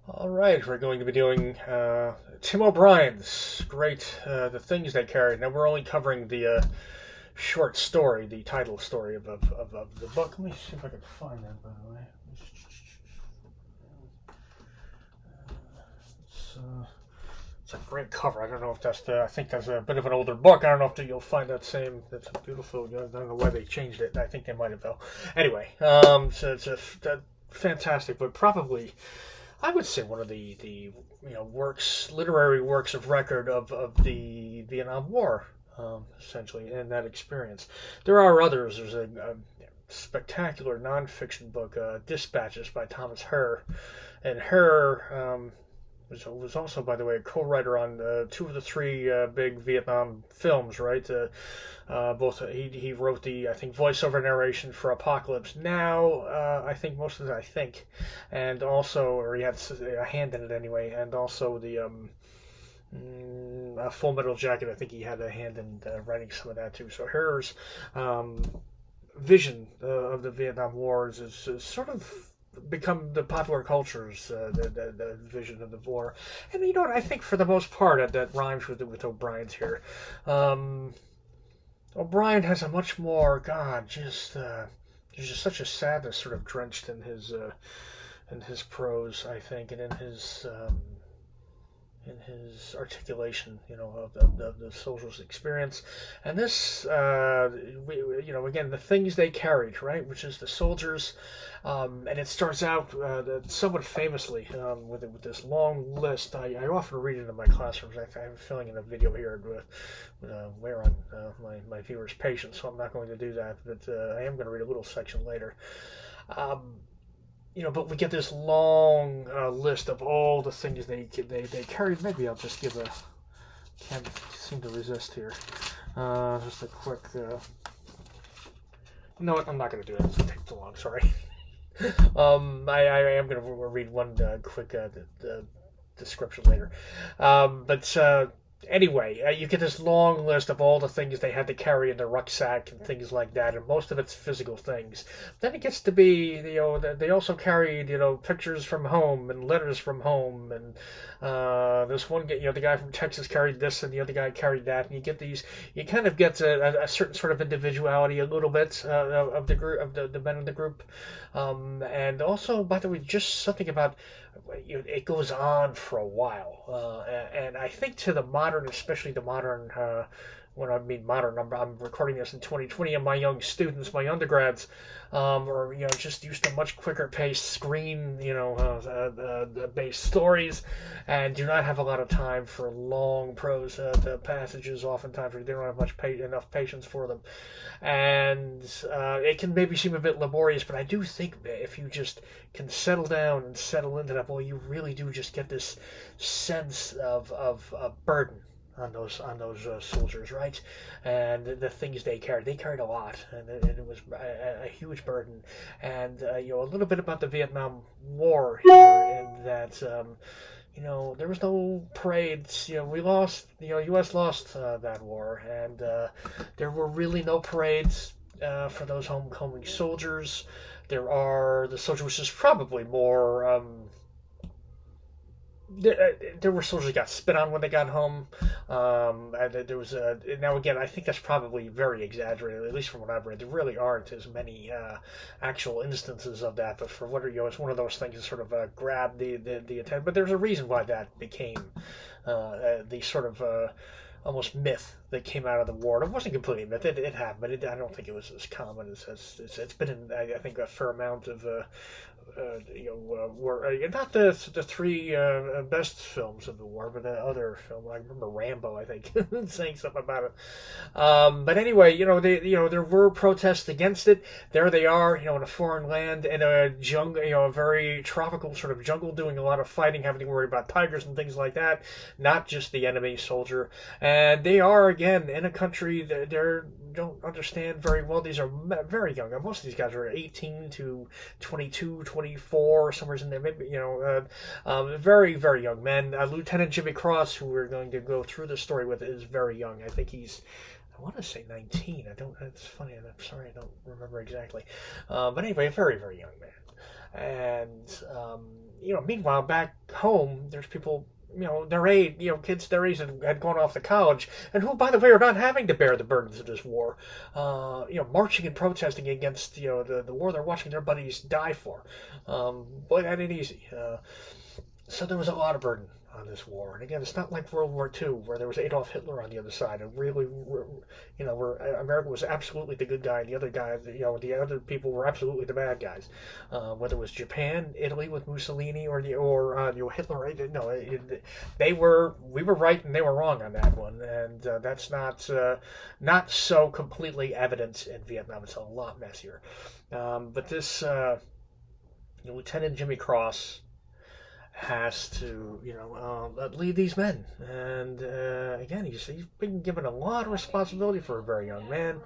All right, we're going to be doing Tim O'Brien's great The Things They Carried. Now, we're only covering the short story, the title story of the book. Let me see if I can find that, by the way. It's, uh, it's a great cover. I don't know if I think that's a bit of an older book. I don't know if you'll find that same. That's a beautiful. I don't know why they changed it. I think they might have, though. Anyway, so it's a fantastic book. Probably I would say one of the literary works of record of the Vietnam War, essentially, and that experience. There are others. There's a spectacular nonfiction book, Dispatches by Thomas Herr, and Herr was also, by the way, a co-writer on two of the three big Vietnam films. Right, both he wrote the I think voiceover narration for Apocalypse Now. I think most of it, and also, or he had a hand in it anyway, and also the Full Metal Jacket. I think he had a hand in writing some of that too. So Herr's um, vision of the Vietnam Wars is sort of become the popular culture's the vision of the war, and you know what I think for the most part that rhymes with O'Brien's here. Um, O'Brien has a much more there's just such a sadness sort of drenched in his prose, I think, and in his articulation, of the soldier's experience. And this, again, the things they carried, right, which is the soldiers, and it starts out somewhat famously with this long list. I often read it in my classrooms. I'm filling in a video here with wear on my viewers' patience, so I'm not going to do that, but I am going to read a little section later. Um, but we get this long list of all the things they carried. Maybe I'll just give a can't seem to resist here. Just a quick. You know what? I'm not going to do it. It's going to take too long. Sorry. I am going to read one quick description later. But anyway, you get this long list of all the things they had to carry in the rucksack and things like that, and most of it's physical things. Then it gets to be, they also carried, pictures from home and letters from home, and this one, the guy from Texas carried this, and the other guy carried that, and you kind of get a certain sort of individuality a little bit of the group, of the men in the group, and also, by the way, just something about it goes on for a while, and I think to the modern, especially the modern. When I mean modern, I'm recording this in 2020, and my young students, my undergrads, are just used to much quicker paced screen, based stories, and do not have a lot of time for long prose passages. Oftentimes, they don't have enough patience for them, and it can maybe seem a bit laborious. But I do think if you just can settle down and settle into that, well, you really do just get this sense of burden on those soldiers, right? And the things they carried a lot, and it was a huge burden. And a little bit about the Vietnam War here, in that there was no parades. We lost. U.S. lost that war, and there were really no parades for those homecoming soldiers. The soldiers, which is probably more. There were soldiers that got spit on when they got home. There was now again, I think that's probably very exaggerated, at least from what I've read. There really aren't as many actual instances of that, but for what it's one of those things that sort of grabbed the attention. But there's a reason why that became the sort of almost myth that came out of the war. It wasn't completely a myth. It happened, but I don't think it was as common as it's been in. I think a fair amount of were not the three best films of the war, but the other film. I remember Rambo, I think, saying something about it. But anyway, there were protests against it. There they are, in a foreign land, in a jungle, a very tropical sort of jungle, doing a lot of fighting, having to worry about tigers and things like that. Not just the enemy soldier, and they are again in a country that they don't understand very well. These are very young. Most of these guys are 18 to 22, 24, somewhere in there. Maybe very, very young men. Lieutenant Jimmy Cross, who we're going to go through the story with, is very young. I think I want to say 19. I don't. It's funny. I'm sorry, I don't remember exactly. But anyway, a very, very young man. And meanwhile, back home, there's people, their age, kids their age had gone off to college, and who, by the way, are not having to bear the burdens of this war, marching and protesting against, the war they're watching their buddies die for. Boy, that ain't easy. So there was a lot of burden on this war. And again, it's not like World War II, where there was Adolf Hitler on the other side, and really, where America was absolutely the good guy, and the other guys, the other people were absolutely the bad guys. Whether it was Japan, Italy with Mussolini, or Hitler, we were right and they were wrong on that one, and that's not so completely evident in Vietnam. It's a lot messier. But this Lieutenant Jimmy Cross has to, lead these men. And again, he's been given a lot of responsibility for a very young man.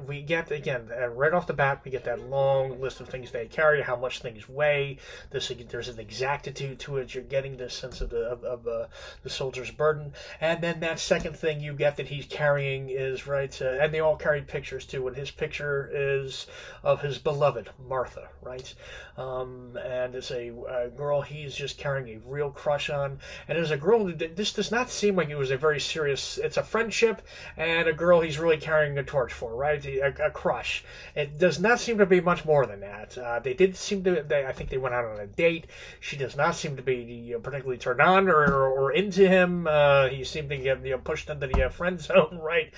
We get, again, right off the bat, we get that long list of things they carry, how much things weigh. There's an exactitude to it. You're getting this sense of the soldier's burden. And then that second thing you get that he's carrying is, right, and they all carried pictures too, and his picture is of his beloved, Martha, right? And it's a girl he's just carrying a real crush on. And as a girl, this does not seem like it was a very serious, it's a friendship and a girl he's really carrying a torch for, right? A crush. It does not seem to be much more than that. They did seem to, I think they went out on a date. She does not seem to be particularly turned on or into him. He seemed to get pushed into the friend zone, right?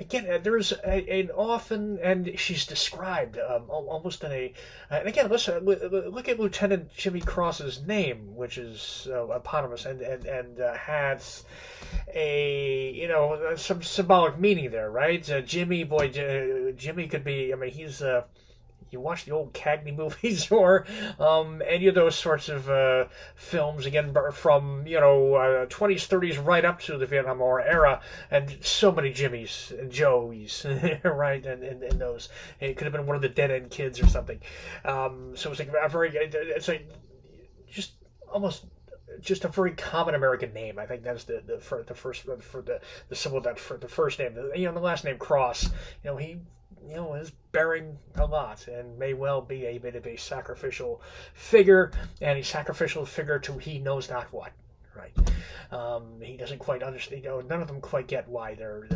Again, there's an often, and she's described almost in a, and again, listen, look at Lieutenant Jimmy Cross's name, which is eponymous and has some symbolic meaning there, right? Jimmy could be, he's, you watch the old Cagney movies or any of those sorts of films, again, from, 20s, 30s, right up to the Vietnam War era, and so many Jimmys and Joeys, right? And those. It could have been one of the dead-end kids or something. So it's like just a very common American name. I think that's the symbol that for the first name. The last name Cross. He is bearing a lot and may well be a bit of a sacrificial figure, and a sacrificial figure to he knows not what. Right. He doesn't quite understand. None of them quite get why they're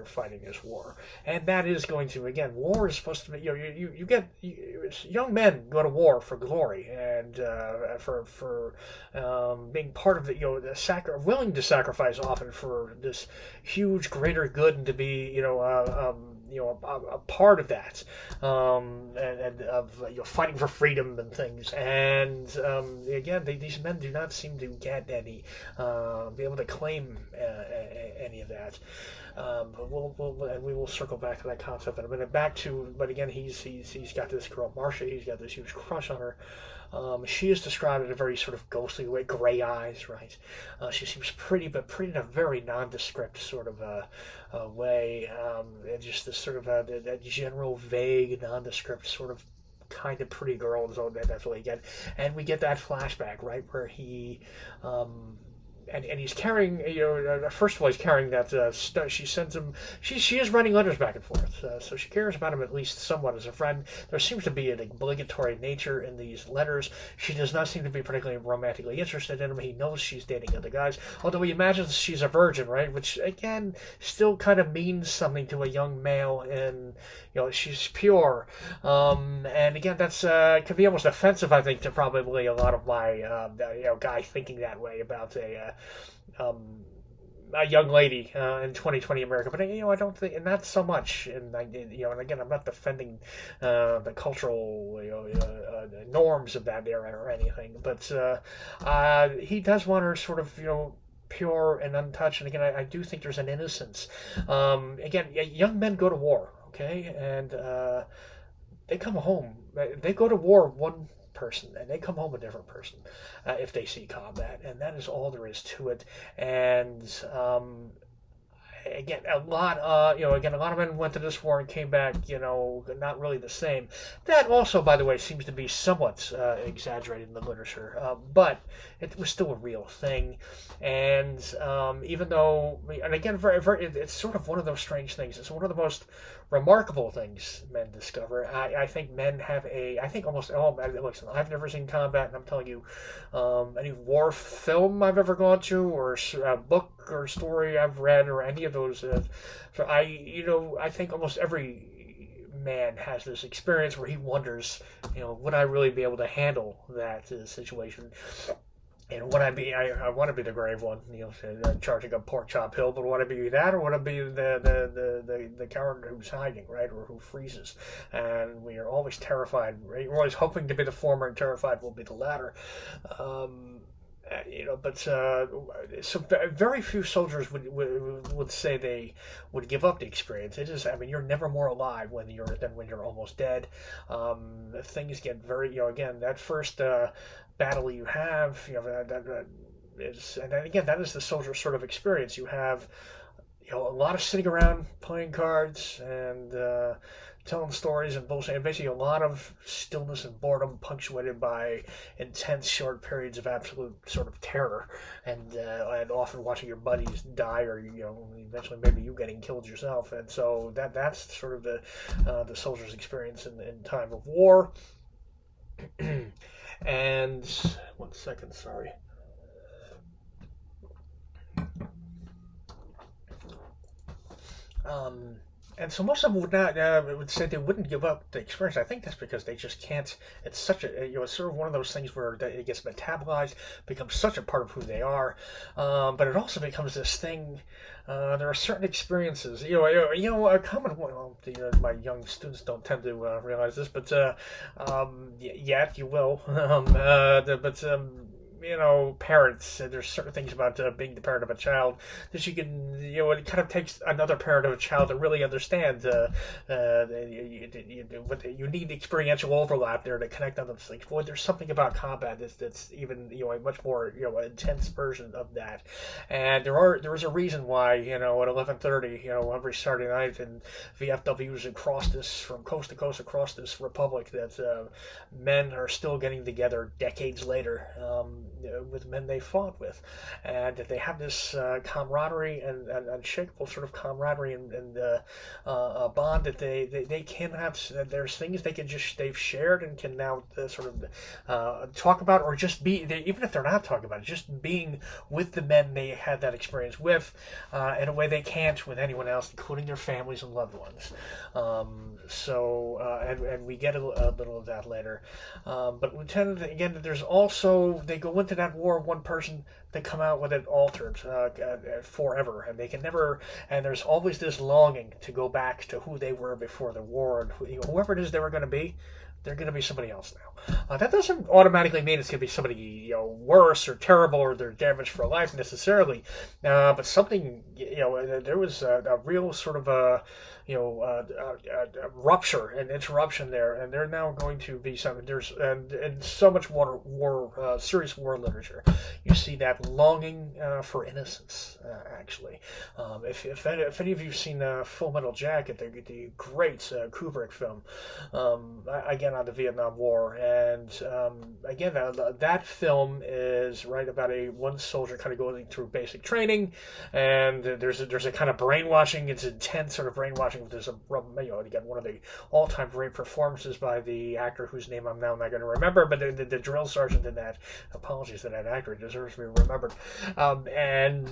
fighting this war, and that is going to, again, war is supposed to be. Young men go to war for glory and for being part of the willing to sacrifice often for this huge greater good, and to be a part of that, and of fighting for freedom and things. And again, these men do not seem to get any, be able to claim any of that. But we will circle back to that concept in a minute. But again, he's got this girl Marcia. He's got this huge crush on her. She is described in a very sort of ghostly way, gray eyes, right? She seems pretty, but pretty in a very nondescript sort of way. And just this sort of that general, vague, nondescript sort of kind of pretty girl. So that's what we get. And we get that flashback, right, where he... And he's carrying, first of all, he's carrying that, she sends him, she is writing letters back and forth, so she cares about him at least somewhat as a friend. There seems to be an obligatory nature in these letters. She does not seem to be particularly romantically interested in him. He knows she's dating other guys, although he imagines she's a virgin, right, which, again, still kind of means something to a young male, and, she's pure. And again, that's, could be almost offensive, I think, to probably a lot of my, guy thinking that way about a young lady in 2020 America, but I don't think, and not so much. And and again, I'm not defending the cultural norms of that era or anything, but he does want her sort of pure and untouched. And again, I do think there's an innocence. Again, young men go to war, okay, and they come home. They go to war one person, and they come home a different person if they see combat, and that is all there is to it. And again, a lot, again, a lot of men went to this war and came back, not really the same. That also, by the way, seems to be somewhat exaggerated in the literature, but it was still a real thing. And even though, and again, it's sort of one of those strange things. It's one of the most remarkable things men discover. I think men have I think almost all men, listen, I've never seen combat, and I'm telling you, any war film I've ever gone to, or a book or story I've read, or any of those, so I think almost every man has this experience where he wonders, would I really be able to handle that situation? And would I be? I want to be the brave one, charging up Pork Chop Hill. But would I be that, or would I be the coward who's hiding, right, or who freezes? And we are always terrified. Right? We're always hoping to be the former, and terrified we'll be the latter. But so very few soldiers would say they would give up the experience. It is, I mean, you're never more alive than when you're almost dead. Things get very, again, that first battle you have, that is, and then again, that is the soldier sort of experience. You have, a lot of sitting around playing cards and telling stories and bullshit, and basically a lot of stillness and boredom punctuated by intense short periods of absolute sort of terror, and often watching your buddies die, or eventually maybe you getting killed yourself. And so that's sort of the soldier's experience in time of war. And 1 second, sorry. And so most of them would say they wouldn't give up the experience. I think that's because they just can't. It's such a, it's sort of one of those things where it gets metabolized, becomes such a part of who they are. But it also becomes this thing. There are certain experiences, a common one. Well, my young students don't tend to realize this, but yet you will. Parents, there's certain things about being the parent of a child that you can, it kind of takes another parent of a child to really understand. You need experiential overlap there to connect on those things. Boy, there's something about combat that's even, a much more, intense version of that. And there is a reason why, at 11:30, every Saturday night in VFWs from coast to coast across this republic, that men are still getting together decades later. With men they fought with, and they have this camaraderie and unshakable sort of camaraderie and bond that they can have. There's things they've shared and can now sort of talk about, or just be, even if they're not talking about it, just being with the men they had that experience with in a way they can't with anyone else, including their families and loved ones. And we get a little of that later. But Lieutenant, again, there's also, they go into that war, one person, they come out with it altered forever, and they can never, and there's always this longing to go back to who they were before the war, and whoever it is they were going to be, they're going to be somebody else now. That doesn't automatically mean it's going to be somebody worse or terrible, or they're damaged for life necessarily, but something, there was a real sort of a rupture and interruption there, and they're now going to be something. There's and so much serious war literature, you see that longing for innocence. Actually, if any of you've seen Full Metal Jacket, the great Kubrick film, again on the Vietnam War, and again that film is right about one soldier kind of going through basic training, and there's a kind of brainwashing. It's intense sort of brainwashing. There's again, one of the all-time great performances by the actor whose name I'm now not going to remember, but the drill sergeant in that, apologies to that actor, he deserves to be remembered. And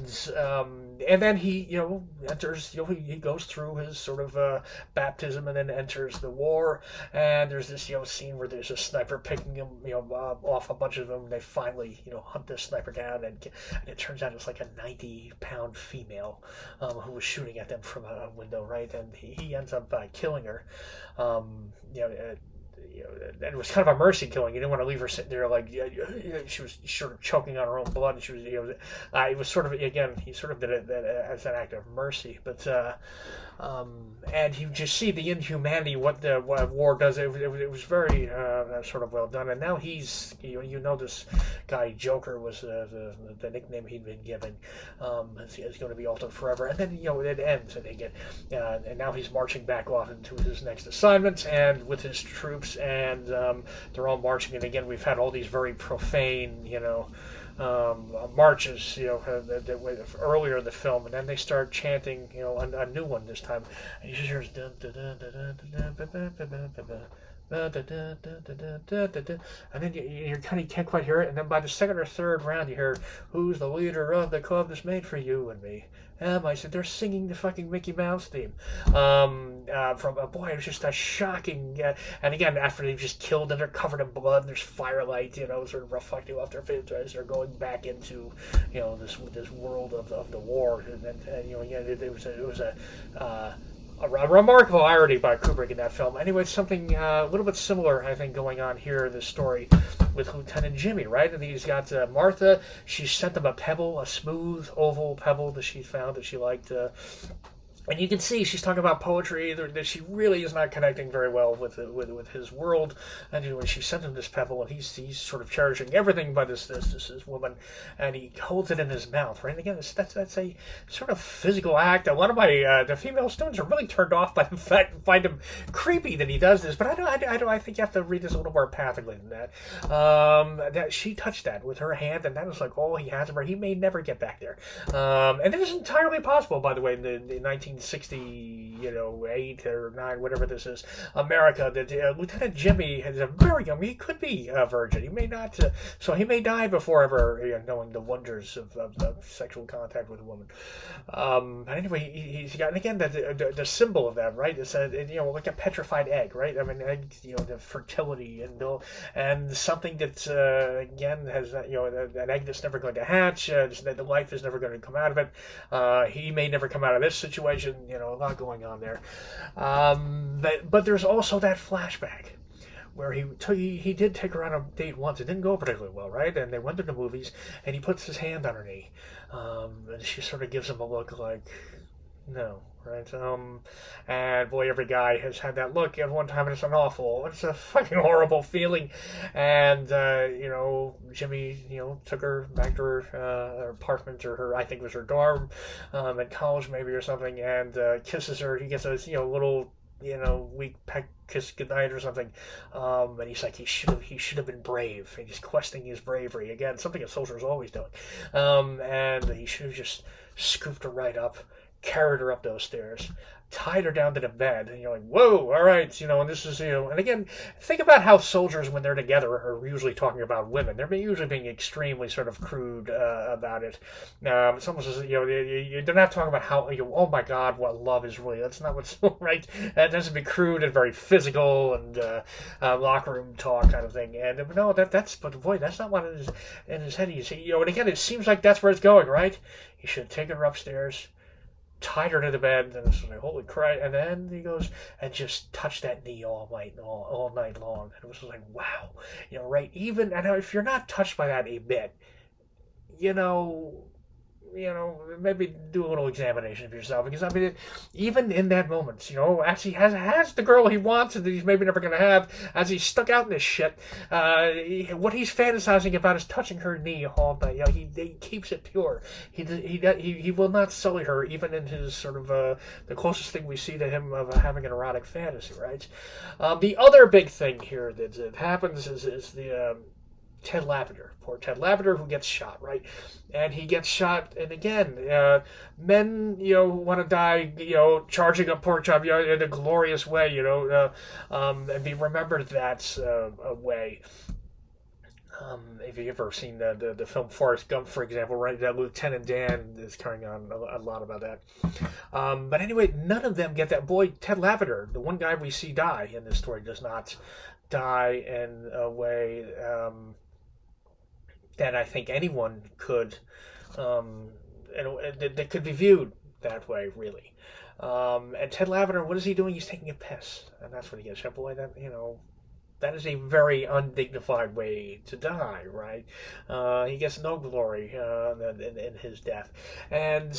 then he enters, he goes through his sort of baptism, and then enters the war. And there's this scene where there's a sniper picking him off a bunch of them. They finally hunt this sniper down, and it turns out it's like a 90-pound female who was shooting at them from a window, right? And he ends up killing her. and it was kind of a mercy killing. You didn't want to leave her sitting there like she was sort of choking on her own blood. And she was, it was sort of, again, he sort of did it as an act of mercy. But and you just see the inhumanity what war does. It was very sort of well done. And now he's this guy Joker was the nickname he'd been given. Is going to be altered forever. And then it ends, and they get and now he's marching back off into his next assignment and with his troops, and they're all marching. And again, we've had all these very profane, marches, earlier in the film, and then they start chanting, a new one this time, and you just hear dun, dun, dun, dun, dun, dun, dun, dun, and then you kind of can't quite hear it, and then by the second or third round you hear, "Who's the leader of the club that's made for you and me?" I said, they're singing the fucking Mickey Mouse theme. From boy, it was just a shocking. And again, after they've just killed and they're covered in blood, and there's firelight, sort of reflecting off their faces as they're going back into, this world of the war. And again, it was a remarkable irony by Kubrick in that film. Anyway, it's something a little bit similar, I think, going on here in this story with Lieutenant Jimmy, right? And he's got Martha. She sent him a pebble, a smooth oval pebble that she found that she liked. And you can see she's talking about poetry, that she really is not connecting very well with his world. And anyway, she sent him this pebble, and he's sort of cherishing everything by this woman, and he holds it in his mouth, right? And again, that's a sort of physical act. A lot of my the female students are really turned off by the fact, find him creepy that he does this. But I think you have to read this a little more pathically than that. That she touched that with her hand, and that was like all he has of her. He may never get back there. And it is entirely possible, by the way, in the 1968 or 9, whatever this is, America, that Lieutenant Jimmy is a very young. He could be a virgin. He may not. So he may die before ever knowing the wonders of sexual contact with a woman. Anyway, he's got, and again, the symbol of that, right? It's like a petrified egg, right? I mean, eggs, the fertility and something that again has an egg that's never going to hatch. That the life is never going to come out of it. He may never come out of this situation. A lot going on there. But there's also that flashback where he did take her on a date once. It didn't go particularly well, right? And they went to the movies, and he puts his hand on her knee, and she sort of gives him a look like, no, right? And boy, every guy has had that look at one time, and it's it's a fucking horrible feeling. And Jimmy, took her back to her apartment, or I think it was her dorm, at college maybe or something, and kisses her. He gets a little weak peck kiss goodnight or something, and he's like, he should have been brave, and he's questioning his bravery again, something a soldier is always doing, and he should have just scooped her right up, carried her up those stairs, tied her down to the bed, and you're like, whoa, all right, and this is, and again, think about how soldiers, when they're together, are usually talking about women. They're usually being extremely sort of crude about it. It's almost as, they're not talking about how, oh my God, what love is really. That's not what's right. That tends to be crude and very physical and locker room talk kind of thing. And no, but boy, that's not what it is in his head. And again, it seems like that's where it's going, right? He should have taken her upstairs, tied her to the bed, and it's like, holy Christ. And then he goes and just touched that knee all night long. And it was like, wow. Right? Even, and if you're not touched by that a bit, maybe do a little examination of yourself, because I mean, even in that moment, actually has the girl he wants and that he's maybe never going to have, as he's stuck out in this shit. What he's fantasizing about is touching her knee all night. He keeps it pure. He will not sully her, even in his sort of the closest thing we see to him of having an erotic fantasy, right? The other big thing here that happens is the Ted Lavender, poor Ted Lavender, who gets shot, right? And he gets shot, and again, men, want to die, charging a pork chop, in a glorious way, and be remembered that way. If you've ever seen the film Forrest Gump, for example, right, that Lieutenant Dan is carrying on a lot about that. But anyway, none of them get that. Boy, Ted Lavender, the one guy we see die in this story, does not die in a way that I think anyone could, that could be viewed that way, really. And Ted Lavender, what is he doing? He's taking a piss, and that's what he gets. Boy, that that is a very undignified way to die, right? He gets no glory in his death. And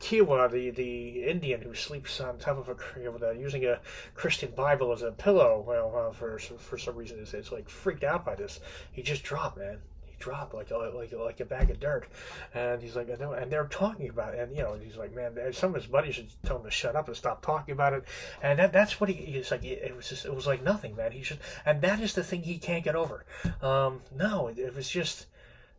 Kiowa, the Indian who sleeps on top of using a Christian Bible as a pillow, well, for some reason it's like freaked out by this. He just dropped, man. Dropped like a bag of dirt, and he's like, and they're talking about it, and he's like, man, some of his buddies should tell him to shut up and stop talking about it, and that's what he's like. It was like nothing, man. And that is the thing he can't get over. No, it was just.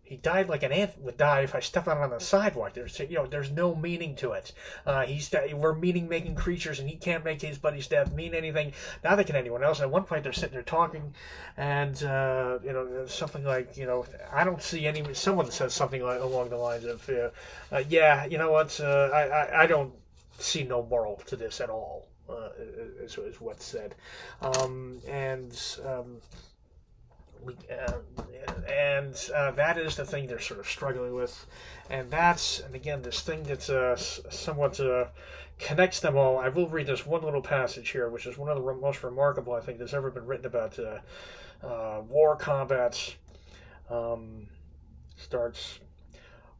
He died like an ant would die if I stepped out on the sidewalk. There's no meaning to it. We're meaning-making creatures, and he can't make his buddy's death mean anything. Neither can anyone else. At one point, they're sitting there talking, and something like, I don't see any. Someone says something along the lines of, yeah, you know what? I don't see no moral to this at all. Is what's said, that is the thing they're sort of struggling with, and again, this thing that's somewhat connects them all. I will read this one little passage here, which is one of the most remarkable, I think, that's ever been written about war combats. Starts,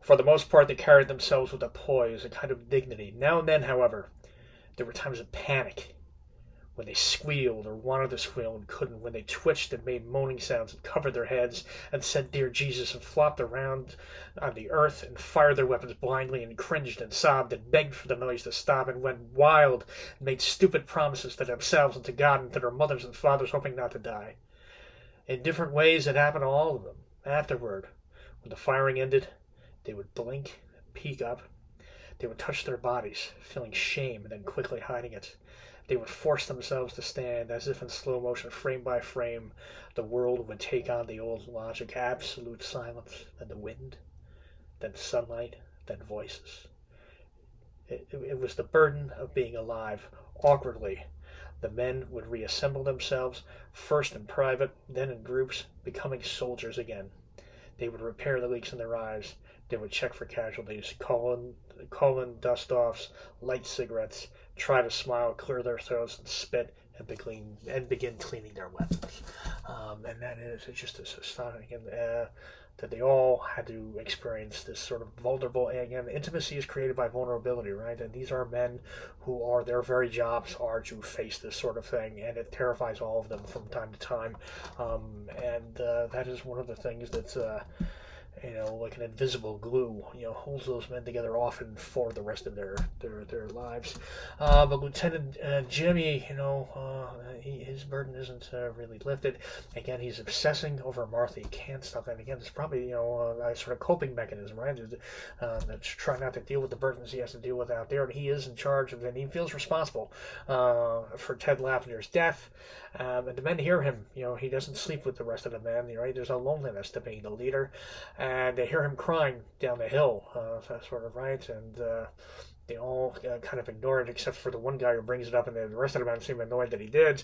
for the most part, they carried themselves with a poise, a kind of dignity. Now and then, however, there were times of panic, when they squealed or wanted to squeal and couldn't, when they twitched and made moaning sounds and covered their heads and said, "Dear Jesus," and flopped around on the earth and fired their weapons blindly and cringed and sobbed and begged for the noise to stop and went wild and made stupid promises to themselves and to God and to their mothers and fathers, hoping not to die. In different ways it happened to all of them. Afterward, when the firing ended, they would blink and peek up. They would touch their bodies, feeling shame and then quickly hiding it. They would force themselves to stand, as if in slow motion, frame by frame, the world would take on the old logic, absolute silence, then the wind, then sunlight, then voices. It was the burden of being alive. Awkwardly, the men would reassemble themselves, first in private, then in groups, becoming soldiers again. They would repair the leaks in their eyes. They would check for casualties, call in dust-offs, light cigarettes, try to smile, clear their throats, and spit, and begin cleaning their weapons. And it's just astonishing that they all had to experience this sort of vulnerable, and again, intimacy is created by vulnerability, right? And these are men who their very jobs are to face this sort of thing, and it terrifies all of them from time to time. That is one of the things that's like an invisible glue, holds those men together often for the rest of their lives. But Lieutenant Jimmy, his burden isn't really lifted. Again, he's obsessing over Martha. He can't stop that. Again, it's probably, a sort of coping mechanism, right? That's trying not to deal with the burdens he has to deal with out there. And he is in charge of it. And he feels responsible for Ted Lavender's death. And the men hear him. He doesn't sleep with the rest of the men. Right? There's a loneliness to being the leader. And they hear him crying down the hill, sort of, right? And they all kind of ignore it, except for the one guy who brings it up, and the rest of the men seem annoyed that he did.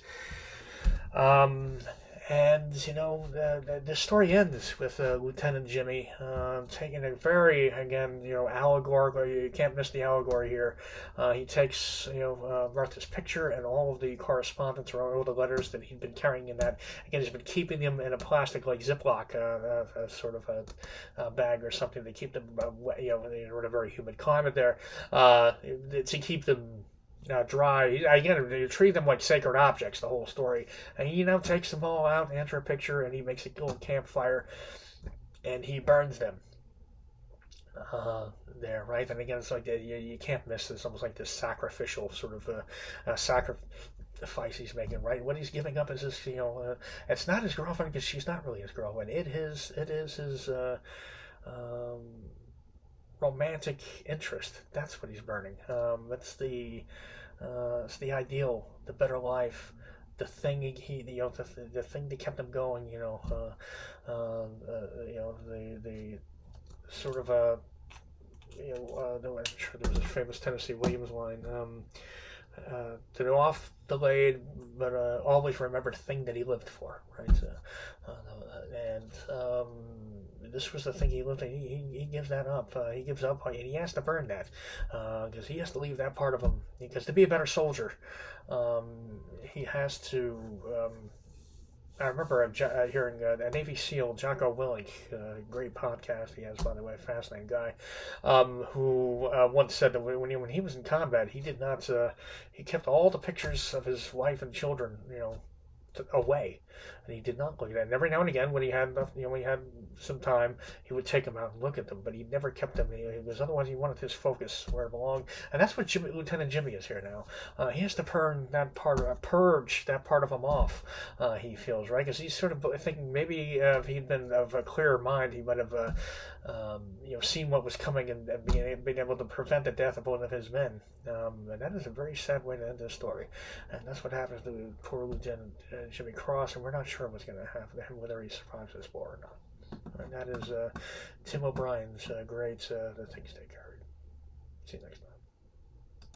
The story ends with Lieutenant Jimmy taking a very, again, allegorical. You can't miss the allegory here. He takes, Martha's picture and all of the correspondence or all the letters that he'd been carrying in that. Again, he's been keeping them in a plastic, like Ziploc, sort of a bag or something to keep them, in a very humid climate there, to keep them dry. Again, they treat them like sacred objects, the whole story. And he takes them all out after a picture, and he makes a little campfire, and he burns them there, right? And again, it's like you can't miss this, almost like this sacrificial sort of sacrifice he's making, right? What he's giving up is this, it's not his girlfriend, because she's not really his girlfriend. It is his romantic interest. That's what he's burning. It's the ideal, the better life, the thing the thing that kept him going. The sort of I'm sure there was a famous Tennessee Williams line. To the oft delayed but always remembered thing that he lived for, right? This was the thing he lived in. He gives that up. He gives up, and he has to burn that because he has to leave that part of him. Because to be a better soldier, he has to I remember hearing a Navy SEAL, Jocko Willink, great podcast he has, by the way, fascinating guy, who once said that when he was in combat, he did not, he kept all the pictures of his wife and children, away, and he did not look at it. And every now and again, when he had enough, when he had some time, he would take them out and look at them. But he never kept them. Because otherwise, he wanted his focus where it belonged, and that's what Lieutenant Jimmy is here now. He has to purge that part of him off. He feels right because he's sort of thinking maybe if he'd been of a clearer mind, he might have seen what was coming and being able to prevent the death of one of his men. And that is a very sad way to end this story. And that's what happens to poor Lieutenant Jimmy Cross, and we're not sure what's going to happen to him, whether he survives this war or not. And that is Tim O'Brien's great The Things They Carried. See you next time.